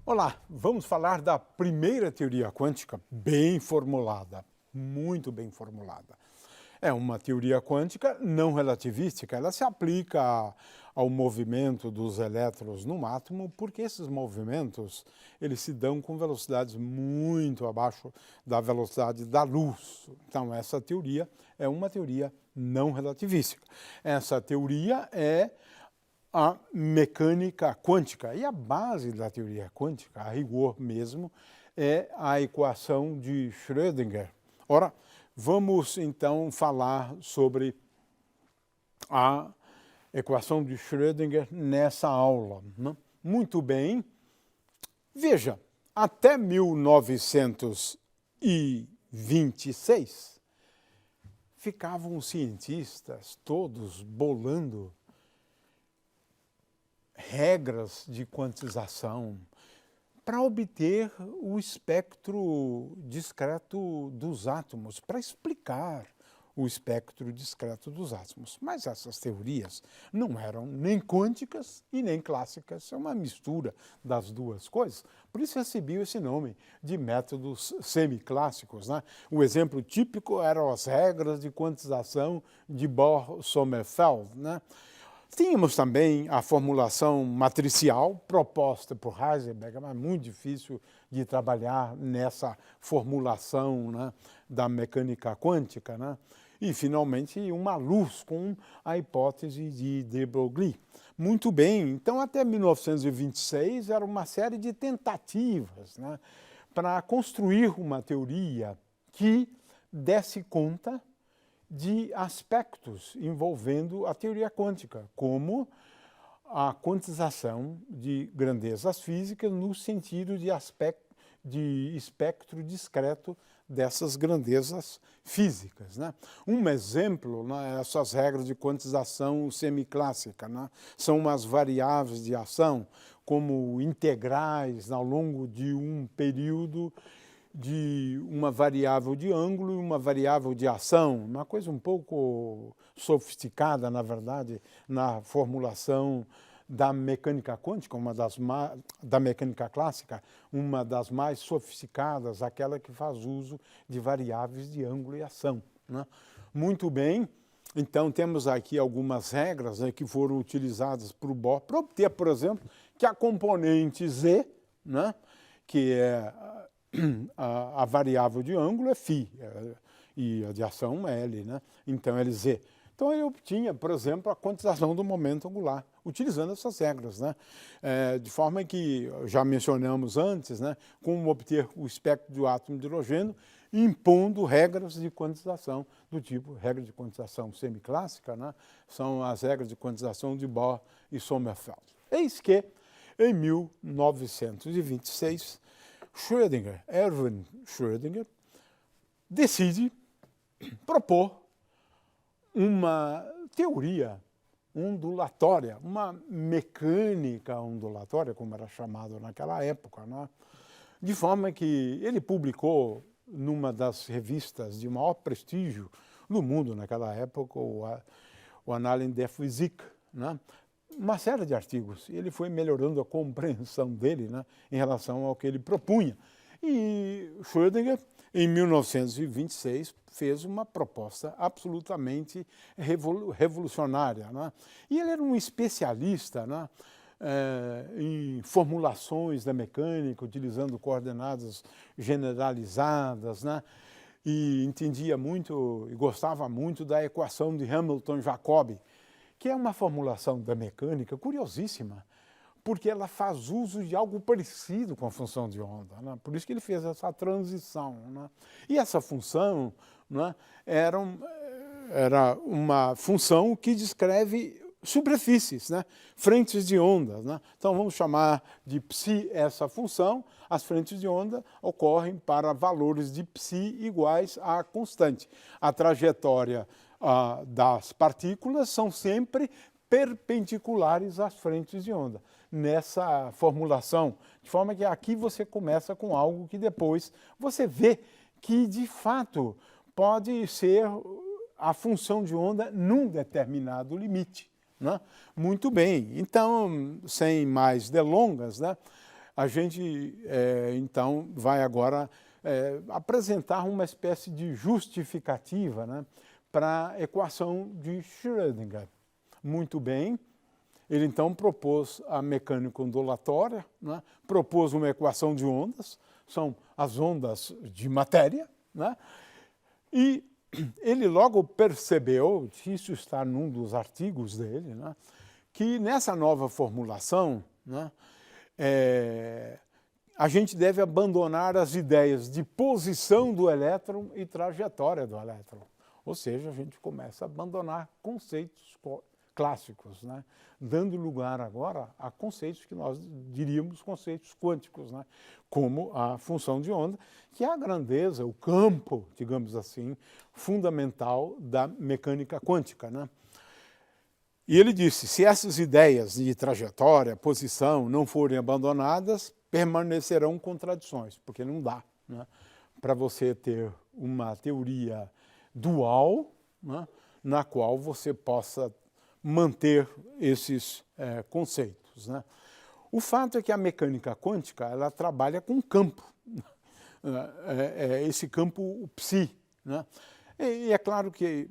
Olá, vamos falar da primeira teoria quântica bem formulada, muito bem formulada. É uma teoria quântica não relativística, ela se aplica ao movimento dos elétrons no átomo, porque esses movimentos eles se dão com velocidades muito abaixo da velocidade da luz. Então essa teoria é uma teoria não relativística. Essa teoria é a mecânica quântica. E a base da teoria quântica, a rigor mesmo, é a equação de Schrödinger. Ora, vamos então falar sobre a equação de Schrödinger nessa aula, né? Muito bem. Veja, até 1926, ficavam os cientistas todos bolando regras de quantização para obter o espectro discreto dos átomos, para explicar o espectro discreto dos átomos. Mas essas teorias não eram nem quânticas e nem clássicas, é uma mistura das duas coisas. Por isso recebiam esse nome de métodos semiclássicos, né? O exemplo típico eram as regras de quantização de Bohr-Sommerfeld, né? Tínhamos também a formulação matricial proposta por Heisenberg, mas muito difícil de trabalhar nessa formulação, né, da mecânica quântica, né? E, finalmente, uma luz com a hipótese de de Broglie. Muito bem, então até 1926 era uma série de tentativas, né, para construir uma teoria que desse conta de aspectos envolvendo a teoria quântica, como a quantização de grandezas físicas no sentido de espectro discreto dessas grandezas físicas, né? Um exemplo, né, essas regras de quantização semiclássica, né, são as variáveis de ação, como integrais ao longo de um período de uma variável de ângulo e uma variável de ação, uma coisa um pouco sofisticada, na verdade, na formulação da mecânica quântica, da mecânica clássica, uma das mais sofisticadas, aquela que faz uso de variáveis de ângulo e ação, né? Muito bem, então temos aqui algumas regras, né, que foram utilizadas por Bohr para obter, por exemplo, que a componente Z, né, que é a variável de ângulo é φ, e a de ação é L, né? Então Lz. Então ele obtinha, por exemplo, a quantização do momento angular, utilizando essas regras, né? De forma que, já mencionamos antes, né, como obter o espectro do átomo de hidrogênio, impondo regras de quantização do tipo regra de quantização semiclássica, né? São as regras de quantização de Bohr e Sommerfeld. Eis que, em 1926, Erwin Schrödinger, decide propor uma teoria ondulatória, uma mecânica ondulatória, como era chamado naquela época, né? De forma que ele publicou numa das revistas de maior prestígio no mundo naquela época, o Annalen der Physik, né, uma série de artigos. Ele foi melhorando a compreensão dele, né, em relação ao que ele propunha. E Schrödinger, em 1926, fez uma proposta absolutamente revolucionária, né? E ele era um especialista, né, em formulações da mecânica, utilizando coordenadas generalizadas, né? E entendia muito e gostava muito da equação de Hamilton-Jacobi, que é uma formulação da mecânica curiosíssima, porque ela faz uso de algo parecido com a função de onda, né? Por isso que ele fez essa transição, né? E essa função, né, era uma função que descreve superfícies, né, frentes de ondas, né? Então vamos chamar de psi essa função. As frentes de onda ocorrem para valores de psi iguais a constante. A trajetória das partículas são sempre perpendiculares às frentes de onda, nessa formulação, de forma que aqui você começa com algo que depois você vê que, de fato, pode ser a função de onda num determinado limite, né? Muito bem, então, sem mais delongas, né, a gente, então, vai agora apresentar uma espécie de justificativa, né, para a equação de Schrödinger. Muito bem, ele então propôs a mecânica ondulatória, né, propôs uma equação de ondas, são as ondas de matéria, né, e ele logo percebeu, isso está num dos artigos dele, né, que nessa nova formulação, né, a gente deve abandonar as ideias de posição do elétron e trajetória do elétron. Ou seja, a gente começa a abandonar conceitos clássicos, né, dando lugar agora a conceitos que nós diríamos conceitos quânticos, né, como a função de onda, que é a grandeza, o campo, digamos assim, fundamental da mecânica quântica, né? E ele disse, se essas ideias de trajetória, posição não forem abandonadas, permanecerão contradições, porque não dá, né, para você ter uma teoria dual, né, na qual você possa manter esses conceitos, né. O fato é que a mecânica quântica ela trabalha com campo, esse campo psi, né. E é claro que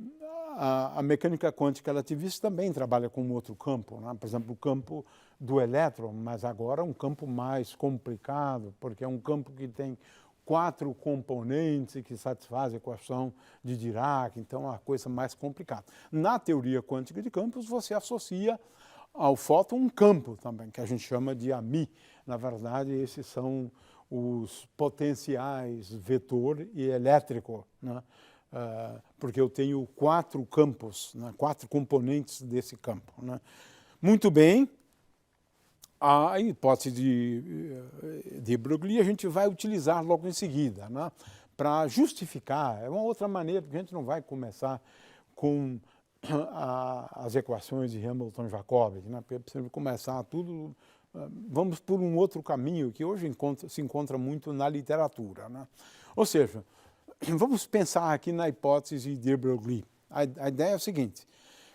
a mecânica quântica relativista também trabalha com outro campo, né? Por exemplo, o campo do elétron, mas agora um campo mais complicado, porque é um campo que tem 4 componentes que satisfazem a equação de Dirac, então é uma coisa mais complicada. Na teoria quântica de campos, você associa ao fóton um campo também, que a gente chama de AMI. Na verdade, esses são os potenciais vetor e elétrico, né? Porque eu tenho 4 campos, né, 4 componentes desse campo, né. Muito bem, a hipótese de Broglie a gente vai utilizar logo em seguida, né, para justificar. É uma outra maneira, porque a gente não vai começar com as equações de Hamilton-Jacobi, né, porque precisa começar tudo. Vamos por um outro caminho que hoje se encontra muito na literatura, né. Ou seja, vamos pensar aqui na hipótese de Broglie. A ideia é o seguinte,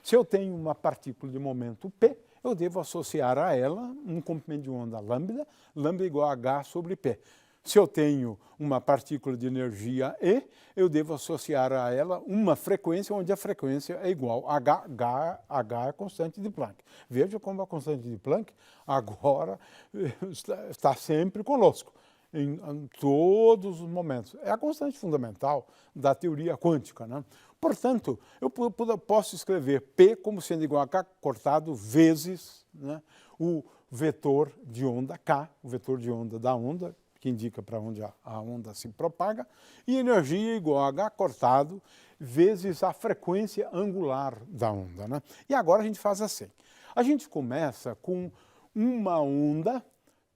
se eu tenho uma partícula de momento P, eu devo associar a ela um comprimento de onda lambda, lambda igual a H sobre P. Se eu tenho uma partícula de energia E, eu devo associar a ela uma frequência onde a frequência é igual a H é a constante de Planck. Veja como a constante de Planck agora está sempre conosco, em todos os momentos. É a constante fundamental da teoria quântica, né? Portanto, eu posso escrever P como sendo igual a K cortado vezes, né, o vetor de onda K, o vetor de onda da onda, que indica para onde a onda se propaga, e energia igual a H cortado vezes a frequência angular da onda, né? E agora a gente faz assim. A gente começa com uma onda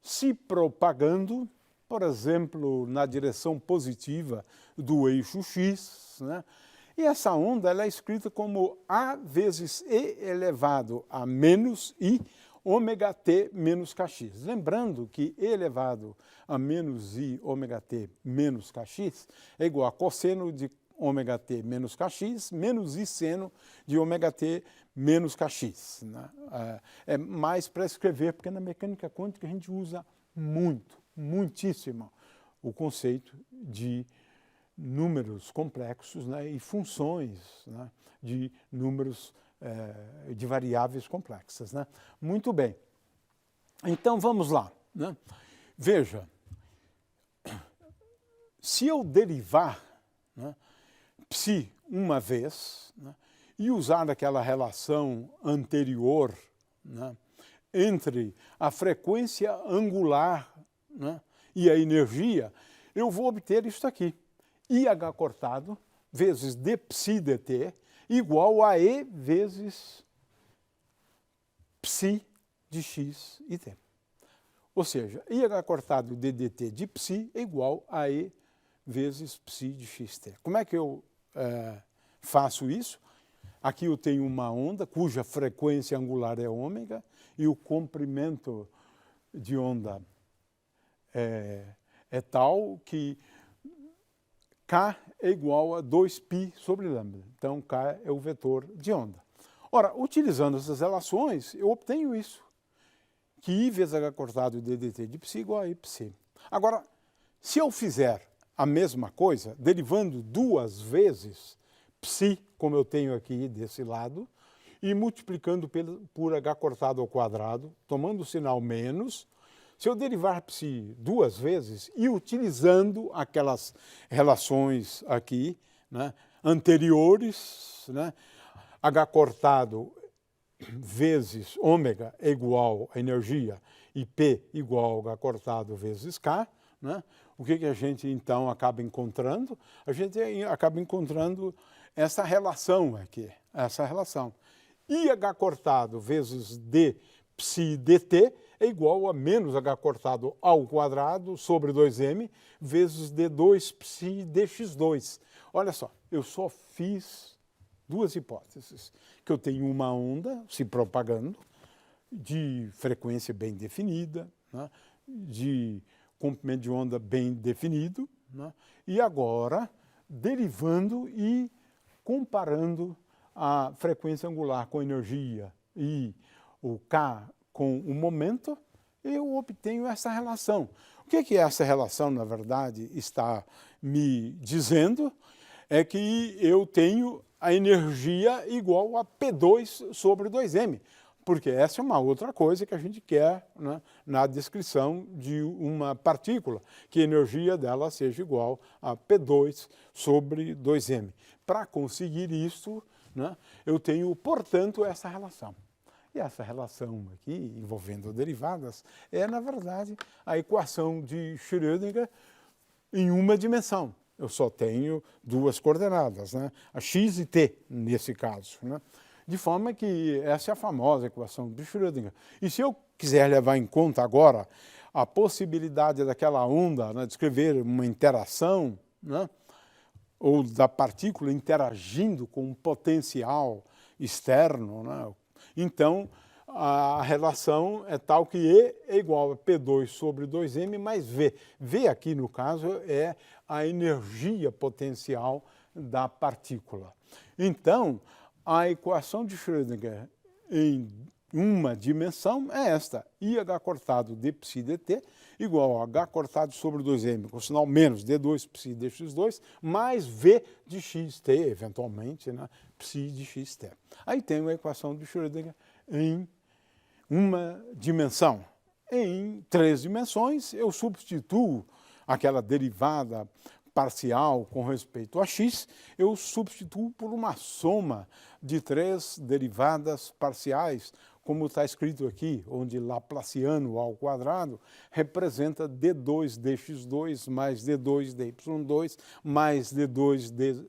se propagando, por exemplo, na direção positiva do eixo x, né? E essa onda ela é escrita como A vezes E elevado a menos I ômega t menos kx. Lembrando que E elevado a menos I ômega t menos kx é igual a cosseno de ômega t menos kx menos I seno de ômega t menos kx, né? É mais para escrever, porque na mecânica quântica a gente usa muitíssimo o conceito de números complexos, né, e funções, né, de números de variáveis complexas, né? Muito bem. Então vamos lá, né? Veja, se eu derivar, né, psi uma vez, né, e usar aquela relação anterior, né, entre a frequência angular, né, e a energia, eu vou obter isso aqui. IH cortado vezes d psi dt igual a E vezes psi de x e t. Ou seja, IH cortado d dt de psi é igual a E vezes psi de xt. Como é que eu faço isso? Aqui eu tenho uma onda cuja frequência angular é ômega e o comprimento de onda é tal que K é igual a 2π sobre lambda. Então, K é o vetor de onda. Ora, utilizando essas relações, eu obtenho isso, que I vezes H cortado ddt de psi igual a I psi. Agora, se eu fizer a mesma coisa, derivando duas vezes psi, como eu tenho aqui desse lado, e multiplicando por H cortado ao quadrado, tomando o sinal menos, se eu derivar psi duas vezes e utilizando aquelas relações aqui, né, anteriores, né, H cortado vezes ômega é igual a energia e P igual a H cortado vezes K, né, o que a gente então acaba encontrando? A gente acaba encontrando essa relação aqui, essa relação. IH cortado vezes D psi dt é igual a menos H cortado ao quadrado sobre 2m vezes D2 psi dx2. Olha só, eu só fiz duas hipóteses. Que eu tenho uma onda se propagando, de frequência bem definida, né, de comprimento de onda bem definido, né, e agora derivando e comparando a frequência angular com energia e o K com o momento, eu obtenho essa relação. O que essa relação, na verdade, está me dizendo? É que eu tenho a energia igual a P2 sobre 2m, porque essa é uma outra coisa que a gente quer, né, na descrição de uma partícula, que a energia dela seja igual a P2 sobre 2m. Para conseguir isso, né, eu tenho, portanto, essa relação. E essa relação aqui, envolvendo derivadas, é, na verdade, a equação de Schrödinger em uma dimensão. Eu só tenho duas coordenadas, né, a x e t, nesse caso, né? De forma que essa é a famosa equação de Schrödinger. E se eu quiser levar em conta agora a possibilidade daquela onda, né, de escrever uma interação, né, ou da partícula interagindo com um potencial externo, né, então a relação é tal que E é igual a P2 sobre 2m mais V. V aqui, no caso, é a energia potencial da partícula. Então, a equação de Schrödinger em uma dimensão é esta, IH cortado d psi dt igual a H cortado sobre 2m, com sinal menos d2 psi dx2, mais V de xt, eventualmente, né, psi de xt. Aí tem a equação de Schrödinger em uma dimensão. Em três dimensões, eu substituo aquela derivada parcial com respeito a x, eu substituo por uma soma de três derivadas parciais, como está escrito aqui, onde Laplaciano ao quadrado representa d2 dx2 mais d2 dy2 mais d2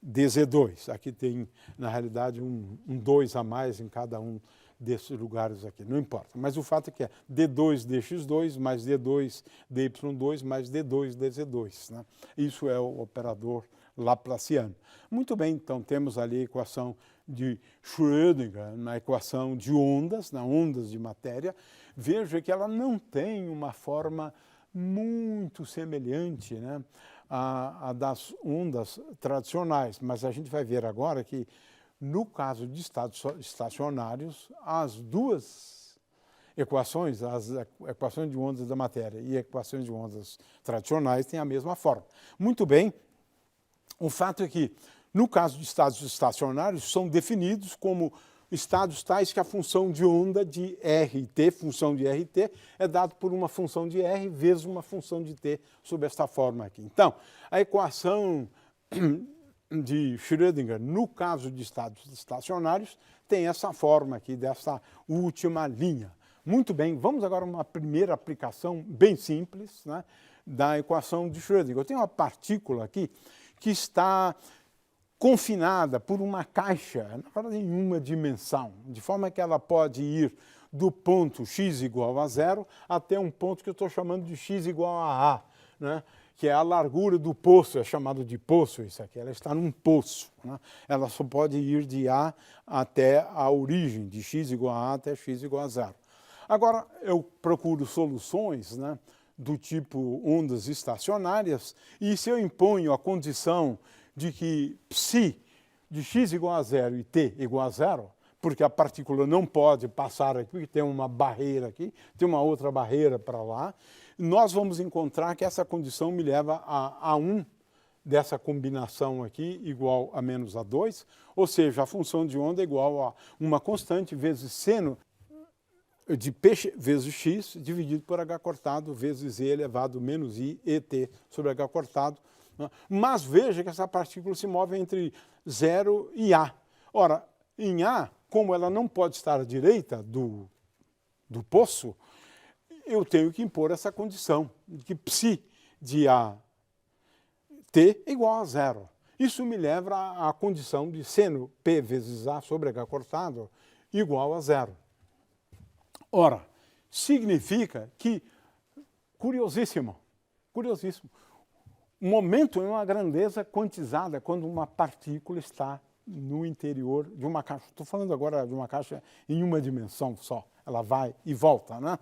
dz2. Aqui tem, na realidade, um 2 a mais em cada um desses lugares aqui, não importa. Mas o fato é que é d2 dx2 mais d2 dy2 mais d2 dz2. Né? Isso é o operador Laplaciano. Muito bem, então temos ali a equação de Schrödinger, na equação de ondas, na ondas de matéria. Veja que ela não tem uma forma muito semelhante, né, à das ondas tradicionais, mas a gente vai ver agora que no caso de estados estacionários, as duas equações, as equações de ondas da matéria e equações de ondas tradicionais, têm a mesma forma. Muito bem, o fato é que, no caso de estados estacionários, são definidos como estados tais que a função de onda de R e T, função de R e T, é dado por uma função de R vezes uma função de T, sob esta forma aqui. Então, a equação de Schrödinger, no caso de estados estacionários, tem essa forma aqui, dessa última linha. Muito bem, vamos agora a uma primeira aplicação bem simples, né, da equação de Schrödinger. Eu tenho uma partícula aqui que está confinada por uma caixa, na verdade em uma dimensão, de forma que ela pode ir do ponto x igual a 0 até um ponto que eu estou chamando de x igual a A, né? Que é a largura do poço, é chamado de poço isso aqui, ela está num poço, né? Ela só pode ir de A até a origem, de x igual a A até x igual a 0. Agora, eu procuro soluções, né, do tipo ondas estacionárias, e se eu imponho a condição de que psi de x igual a 0 e t igual a 0, porque a partícula não pode passar aqui, porque tem uma barreira aqui, tem uma outra barreira para lá. Nós vamos encontrar que essa condição me leva a A1 dessa combinação aqui igual a menos A2, ou seja, a função de onda é igual a uma constante vezes seno de P vezes x dividido por h cortado vezes e elevado menos i et sobre h cortado. Né? Mas veja que essa partícula se move entre 0 e A. Ora, em A, como ela não pode estar à direita do poço, eu tenho que impor essa condição de que psi de A t é igual a 0. Isso me leva à condição de seno P vezes A sobre H cortado igual a 0. Ora, significa que, curiosíssimo, o momento é uma grandeza quantizada quando uma partícula está no interior de uma caixa. Estou falando agora de uma caixa em uma dimensão só. Ela vai e volta, né?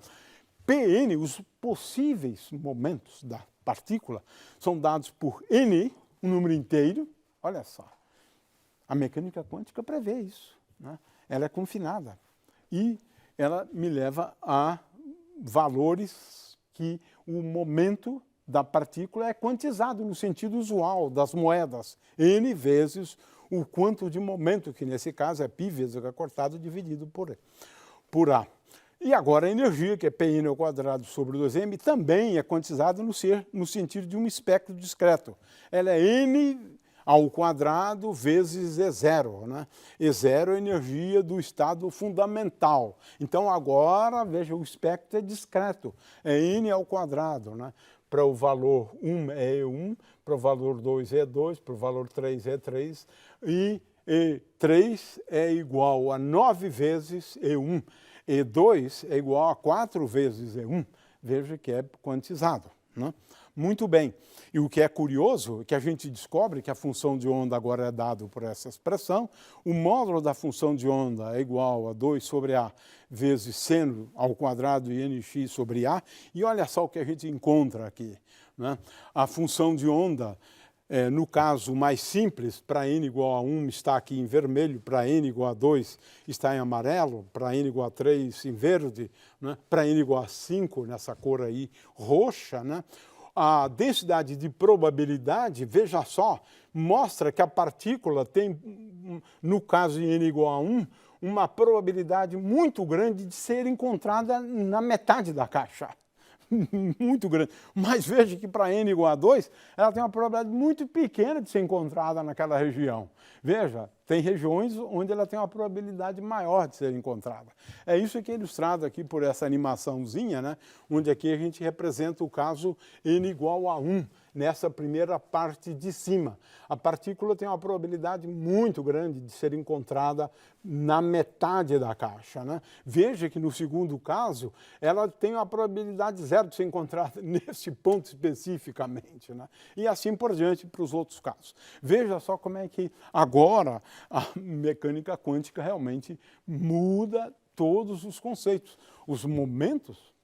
Pn, os possíveis momentos da partícula, são dados por n, um número inteiro. Olha só, a mecânica quântica prevê isso, né? Ela é confinada e ela me leva a valores que o momento da partícula é quantizado no sentido usual das moedas, n vezes o quanto de momento, que nesse caso é π vezes h cortado dividido por A. E agora a energia, que é Pn ao quadrado sobre 2m, também é quantizada no sentido de um espectro discreto. Ela é n ao quadrado vezes E0. Né? E0 é a energia do estado fundamental. Então agora, veja, o espectro é discreto. É n ao quadrado. Né? Para o valor 1 é E1, para o valor 2 é E2, para o valor 3 é E3. E E3 é igual a 9 vezes E1. E2 é igual a 4 vezes E1, veja que é quantizado. Né? Muito bem. E o que é curioso é que a gente descobre que a função de onda agora é dada por essa expressão. O módulo da função de onda é igual a 2 sobre A vezes seno ao quadrado e nx sobre A. E olha só o que a gente encontra aqui. Né? A função de onda, no caso mais simples, para n igual a 1 está aqui em vermelho, para n igual a 2 está em amarelo, para n igual a 3 em verde, né? Para n igual a 5 nessa cor aí roxa. Né? A densidade de probabilidade, veja só, mostra que a partícula tem, no caso de n igual a 1, uma probabilidade muito grande de ser encontrada na metade da caixa. Muito grande. Mas veja que para n igual a 2, ela tem uma probabilidade muito pequena de ser encontrada naquela região. Veja, tem regiões onde ela tem uma probabilidade maior de ser encontrada. É isso que é ilustrado aqui por essa animaçãozinha, né? Onde aqui a gente representa o caso n igual a 1, nessa primeira parte de cima. A partícula tem uma probabilidade muito grande de ser encontrada na metade da caixa. Né? Veja que no segundo caso, ela tem uma probabilidade zero de ser encontrada nesse ponto especificamente. Né? E assim por diante para os outros casos. Veja só como é que agora a mecânica quântica realmente muda todos os conceitos. Os momentos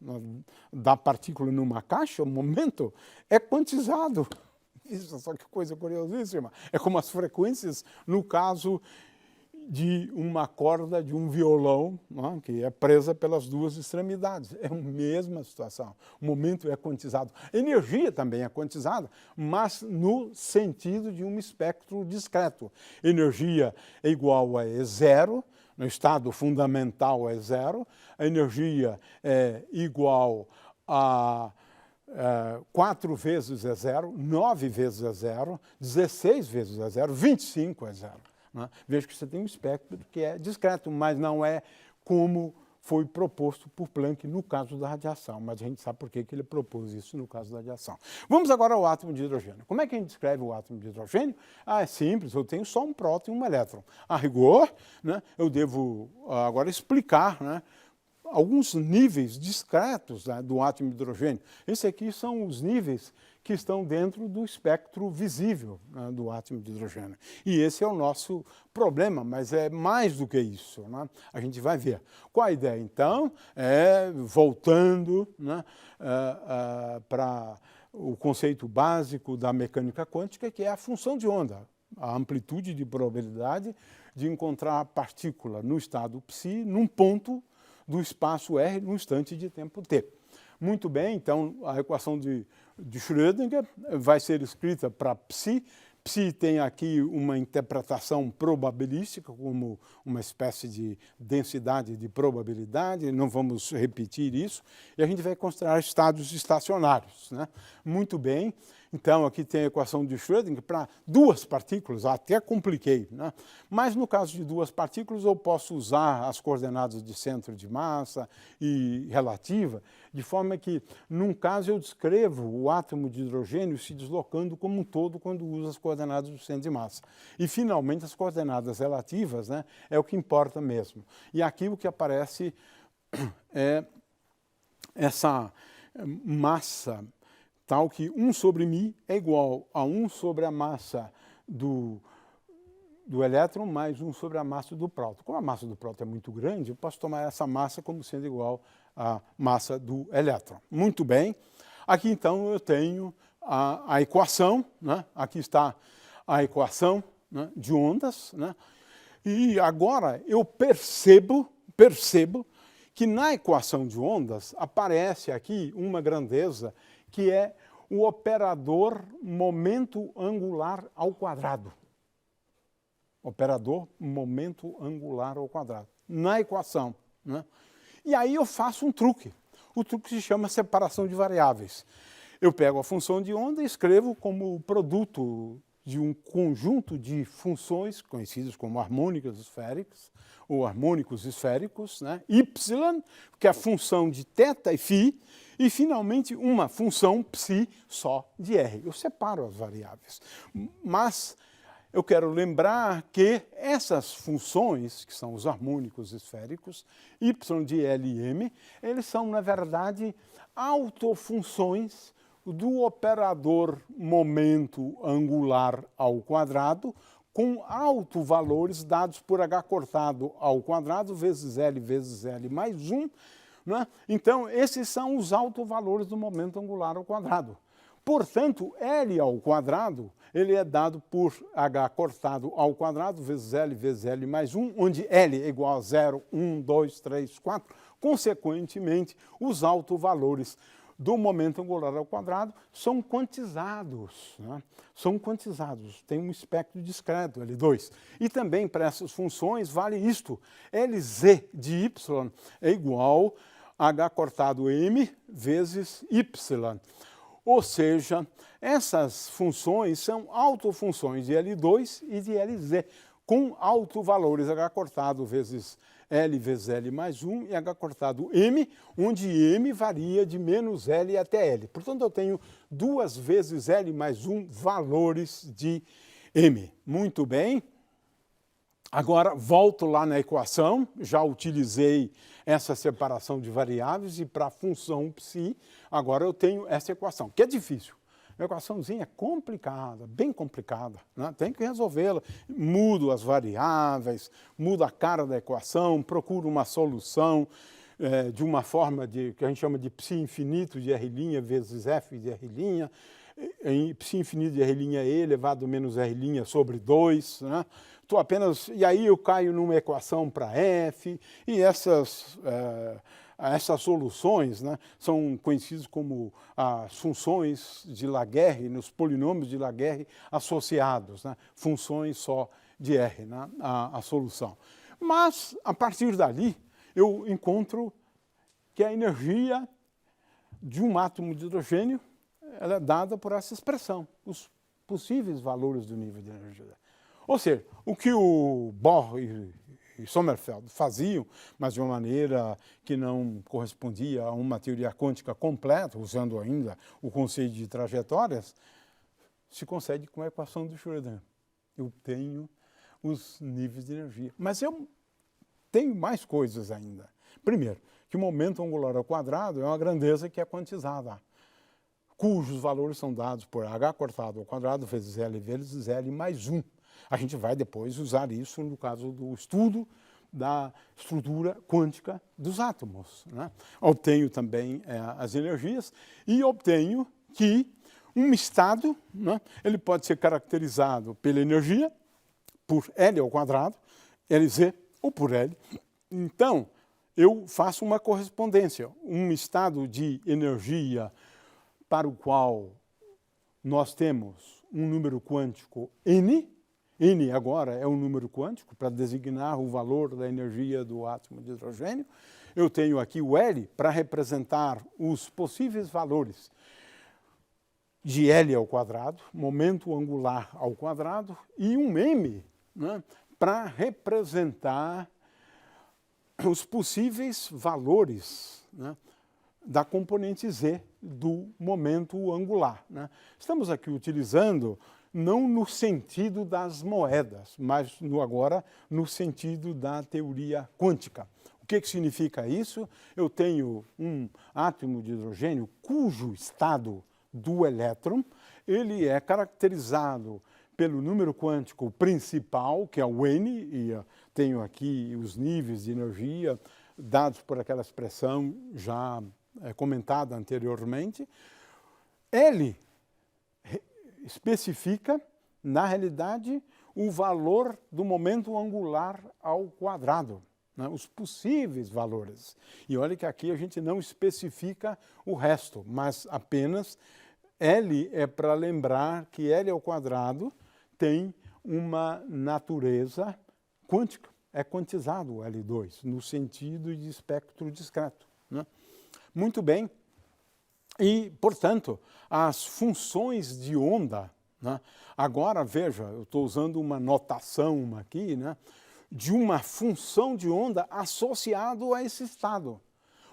da partícula numa caixa, o momento é quantizado. Isso, só que coisa curiosíssima. É como as frequências no caso de uma corda de um violão, né, que é presa pelas duas extremidades. É a mesma situação. O momento é quantizado. A energia também é quantizada, mas no sentido de um espectro discreto. Energia é igual a E0, no estado fundamental é zero, a energia é igual a 4 vezes é zero, 9 vezes é zero, 16 vezes é zero, 25 é zero. Né? Veja que você tem um espectro que é discreto, mas não é como foi proposto por Planck no caso da radiação, mas a gente sabe por que ele propôs isso no caso da radiação. Vamos agora ao átomo de hidrogênio. Como é que a gente descreve o átomo de hidrogênio? É simples, eu tenho só um próton e um elétron. A rigor, né, eu devo agora explicar, né, alguns níveis discretos, né, do átomo de hidrogênio. Esses aqui são os níveis que estão dentro do espectro visível, né, do átomo de hidrogênio. E esse é o nosso problema, mas é mais do que isso. Né? A gente vai ver. Qual a ideia, então? Voltando, né, para o conceito básico da mecânica quântica, que é a função de onda. A amplitude de probabilidade de encontrar a partícula no estado psi, num ponto do espaço R, num instante de tempo t. Muito bem, então a equação de Schrödinger vai ser escrita para psi. Psi tem aqui uma interpretação probabilística, como uma espécie de densidade de probabilidade, não vamos repetir isso, e a gente vai considerar estados estacionários, né? Muito bem, então aqui tem a equação de Schrödinger para duas partículas, até compliquei, né? Mas no caso de duas partículas eu posso usar as coordenadas de centro de massa e relativa, de forma que, num caso, eu descrevo o átomo de hidrogênio se deslocando como um todo quando uso as coordenadas do centro de massa. E, finalmente, as coordenadas relativas, né, é o que importa mesmo. E aqui o que aparece é essa massa tal que 1 sobre μ é igual a 1 sobre a massa do elétron mais 1 sobre a massa do próton. Como a massa do próton é muito grande, eu posso tomar essa massa como sendo igual à massa do elétron. Muito bem. Aqui, então, eu tenho a equação, né? Aqui está a equação, né, de ondas, né? E agora eu percebo que na equação de ondas aparece aqui uma grandeza que é o operador momento angular ao quadrado. Operador momento angular ao quadrado, na equação, né? E aí eu faço um truque. O truque se chama separação de variáveis. Eu pego a função de onda e escrevo como produto de um conjunto de funções conhecidas como harmônicas esféricas, ou harmônicos esféricos, né? Y, que é a função de θ e φ, e, finalmente, uma função psi só de R. Eu separo as variáveis. Mas eu quero lembrar que essas funções, que são os harmônicos esféricos, y de L e M, eles são, na verdade, autofunções do operador momento angular ao quadrado, com autovalores dados por h cortado ao quadrado vezes L mais 1. Né? Então, esses são os autovalores do momento angular ao quadrado. Portanto, L ao quadrado, ele é dado por h cortado ao quadrado vezes L mais 1, onde L é igual a 0, 1, 2, 3, 4. Consequentemente, os autovalores do momento angular ao quadrado são quantizados, né? São quantizados, tem um espectro discreto, L2. E também para essas funções vale isto, Lz de y é igual a h cortado m vezes y. Ou seja, essas funções são autofunções de L2 e de Lz, com autovalores h cortado vezes L mais 1 e h cortado m, onde m varia de menos L até L. Portanto, eu tenho 2 vezes L mais 1 valores de m. Muito bem. Agora, volto lá na equação, já utilizei essa separação de variáveis e para a função psi, agora eu tenho essa equação, que é difícil. A equaçãozinha é complicada, bem complicada, né? Tem que resolvê-la. Mudo as variáveis, mudo a cara da equação, procuro uma solução de uma forma que a gente chama de psi infinito de R' vezes f de R', em psi infinito de R' e elevado a menos R' sobre 2, né? E aí eu caio numa equação para f, e essas soluções, né, são conhecidas como as funções de Laguerre, nos polinômios de Laguerre associados, né, funções só de R, né, a solução. Mas, a partir dali, eu encontro que a energia de um átomo de hidrogênio ela é dada por essa expressão, os possíveis valores do nível de energia. Ou seja, o que o Bohr e Sommerfeld faziam, mas de uma maneira que não correspondia a uma teoria quântica completa, usando ainda o conceito de trajetórias, se concede com a equação de Schrödinger. Eu tenho os níveis de energia. Mas eu tenho mais coisas ainda. Primeiro, que o momento angular ao quadrado é uma grandeza que é quantizada, cujos valores são dados por h cortado ao quadrado vezes L mais 1. A gente vai depois usar isso no caso do estudo da estrutura quântica dos átomos, né? Obtenho também as energias e obtenho que um estado, né, ele pode ser caracterizado pela energia, por L ao quadrado, Lz ou por L. Então, eu faço uma correspondência, um estado de energia para o qual nós temos um número quântico n. N agora é um número quântico para designar o valor da energia do átomo de hidrogênio. Eu tenho aqui o L para representar os possíveis valores de L ao quadrado, momento angular ao quadrado, e um M, né, para representar os possíveis valores, né, da componente Z do momento angular, né. Estamos aqui utilizando não no sentido das moedas, mas agora no sentido da teoria quântica. O que significa isso? Eu tenho um átomo de hidrogênio cujo estado do elétron ele é caracterizado pelo número quântico principal, que é o N, e tenho aqui os níveis de energia dados por aquela expressão já comentada anteriormente. L especifica, na realidade, o valor do momento angular ao quadrado, né, os possíveis valores. E olha que aqui a gente não especifica o resto, mas apenas L é para lembrar que L ao quadrado tem uma natureza quântica. É quantizado o L2, no sentido de espectro discreto, né? Muito bem. E, portanto, as funções de onda, né? Agora, veja, eu estou usando uma notação aqui, né, de uma função de onda associada a esse estado.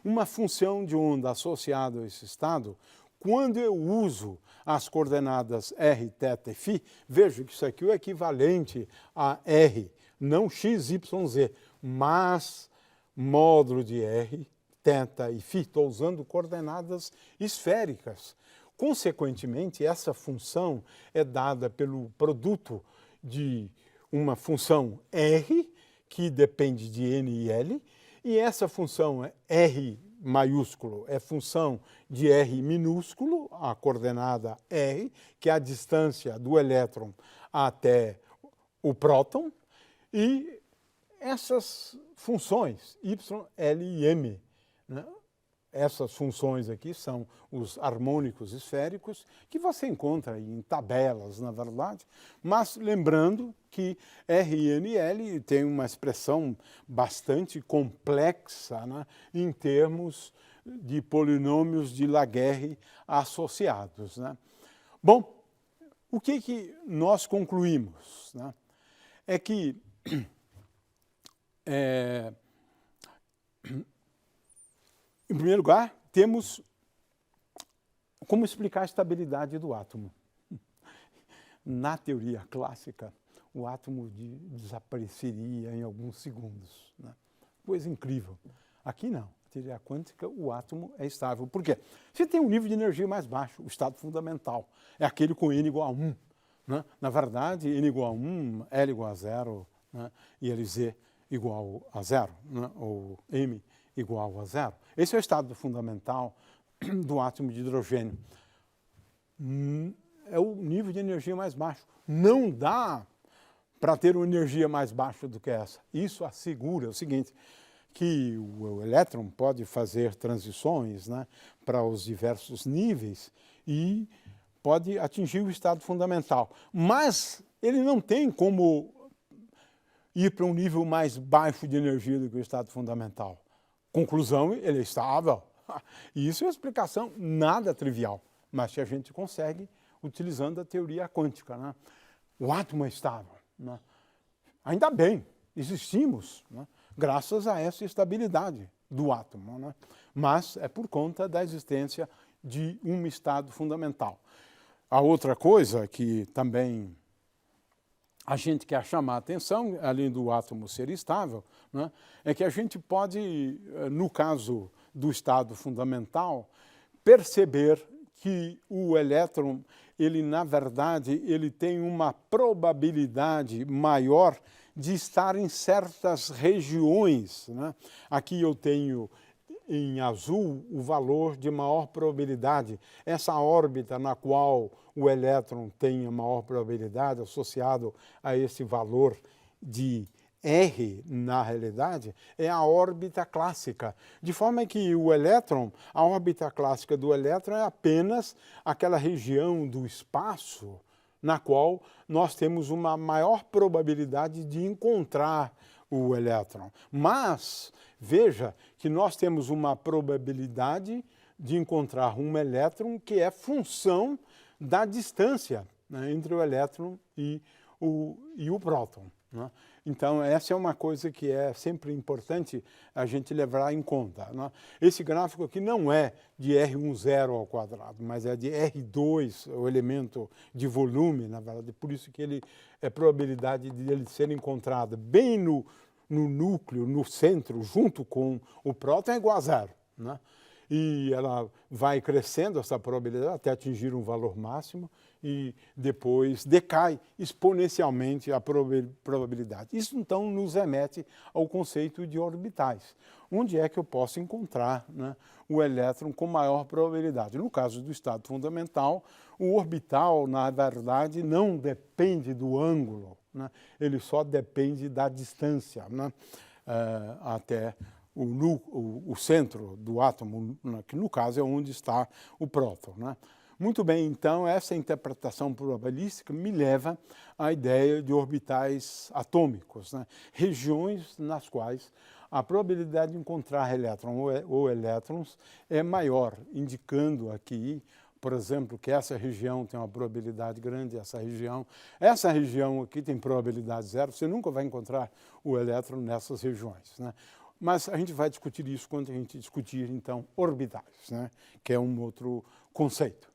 Uma função de onda associada a esse estado, quando eu uso as coordenadas r, θ e φ, veja que isso aqui é o equivalente a r, não x, y, z, mas módulo de r, θ e φ, estou usando coordenadas esféricas. Consequentemente, essa função é dada pelo produto de uma função r, que depende de n e l, e essa função r maiúsculo é função de r minúsculo, a coordenada r, que é a distância do elétron até o próton, e essas funções, y, l e m, né? Essas funções aqui são os harmônicos esféricos, que você encontra em tabelas, na verdade, mas lembrando que R, N e L tem uma expressão bastante complexa, né, em termos de polinômios de Laguerre associados, né? Bom, o que nós concluímos, né? É que em primeiro lugar, temos como explicar a estabilidade do átomo. Na teoria clássica, o átomo desapareceria em alguns segundos, né? Coisa incrível. Aqui não. Na teoria quântica, o átomo é estável. Por quê? Você tem um nível de energia mais baixo, o estado fundamental. É aquele com N igual a 1. Né? Na verdade, N igual a 1, L igual a 0, né, e Lz igual a 0, né, ou M igual a 0. Esse é o estado fundamental do átomo de hidrogênio. É o nível de energia mais baixo. Não dá para ter uma energia mais baixa do que essa. Isso assegura o seguinte, que o elétron pode fazer transições, né, para os diversos níveis e pode atingir o estado fundamental. Mas ele não tem como ir para um nível mais baixo de energia do que o estado fundamental. Conclusão, ele é estável. E isso é uma explicação nada trivial, mas que a gente consegue utilizando a teoria quântica, né? O átomo é estável, né? Ainda bem, existimos, né, graças a essa estabilidade do átomo, né? Mas é por conta da existência de um estado fundamental. A outra coisa que também a gente quer chamar a atenção, além do átomo ser estável, né, é que a gente pode, no caso do estado fundamental, perceber que o elétron, ele na verdade, ele tem uma probabilidade maior de estar em certas regiões, né? Aqui eu tenho em azul o valor de maior probabilidade, essa órbita na qual o elétron tem a maior probabilidade associado a esse valor de R, na realidade, é a órbita clássica, de forma que o elétron, a órbita clássica do elétron é apenas aquela região do espaço na qual nós temos uma maior probabilidade de encontrar o elétron. Mas, veja que nós temos uma probabilidade de encontrar um elétron que é função da distância, né, entre o elétron e o próton, né? Então, essa é uma coisa que é sempre importante a gente levar em conta, né? Esse gráfico aqui não é de R10 ao quadrado, mas é de R2, o elemento de volume, na verdade, por isso que ele é probabilidade de ele ser encontrado bem no núcleo, no centro, junto com o próton, é igual a zero, né? E ela vai crescendo, essa probabilidade, até atingir um valor máximo e depois decai exponencialmente a probabilidade. Isso, então, nos remete ao conceito de orbitais. Onde é que eu posso encontrar, né, o elétron com maior probabilidade? No caso do estado fundamental, o orbital, na verdade, não depende do ângulo, né? Ele só depende da distância, né, até o centro do átomo, que no caso é onde está o próton, né? Muito bem, então essa interpretação probabilística me leva à ideia de orbitais atômicos, né? Regiões nas quais a probabilidade de encontrar elétron ou elétrons é maior, indicando aqui, por exemplo, que essa região tem uma probabilidade grande, essa região aqui tem probabilidade zero, você nunca vai encontrar o elétron nessas regiões, né? Mas a gente vai discutir isso quando a gente discutir, então, orbitais, né? Que é um outro conceito.